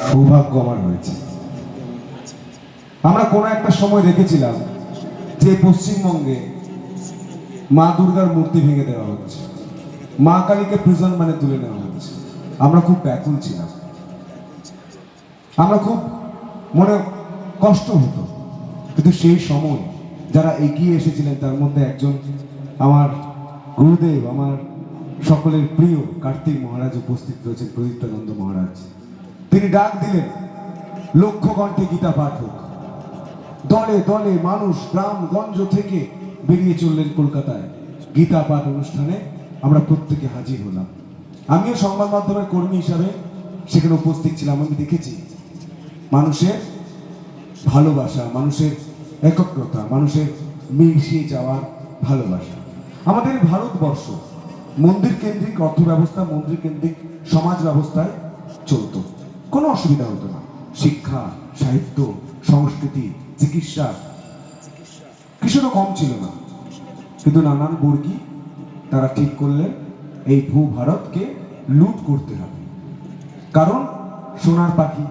সৌভাগ্য আমার হয়েছে। আমরা কোনো একটা সময় দেখেছিলাম যে পশ্চিমবঙ্গে মা দুর্গার মূর্তি ভেঙে দেওয়া হচ্ছে, মা কালীকে প্রিজন মানে তুলে নেওয়া হচ্ছে। আমরা খুব ব্যাকুল ছিলাম, আমরা খুব মনে কষ্ট হতো। কিন্তু সেই সময় যারা এগিয়ে এসেছিলেন তার মধ্যে একজন আমার গুরুদেব, আমার সকলের প্রিয় কার্তিক মহারাজ উপস্থিত রয়েছেন, প্রদীপ্তানন্দ মহারাজ। তিনি ডাক দিলেন লক্ষ কণ্ঠে গীতা পাঠ হোক। দলে দলে মানুষ গ্রামগঞ্জ থেকে বেরিয়ে চললেন কলকাতায়। গীতা পাঠ অনুষ্ঠানে আমরা প্রত্যেকে হাজির হলাম। আমিও সংবাদ মাধ্যমের কর্মী হিসাবে সেখানে উপস্থিত ছিলাম। আমি দেখেছি মানুষের ভালোবাসা, মানুষের একত্রতা, মানুষের মিশিয়ে যাওয়ার ভালোবাসা। আমাদের ভারতবর্ষ মন্দির কেন্দ্রিক অর্থব্যবস্থা, মন্দির কেন্দ্রিক সমাজ ব্যবস্থায় চলত, কোনো অসুবিধা হতো না। শিক্ষা, সাহিত্য, সংস্কৃতি, চিকিৎসা কিছুটা কম ছিল না। কিন্তু নানান বর্গী তারা ঠিক করলেন এই ভূ ভারতকে লুট করতে হবে। কারণ সোনার পাখি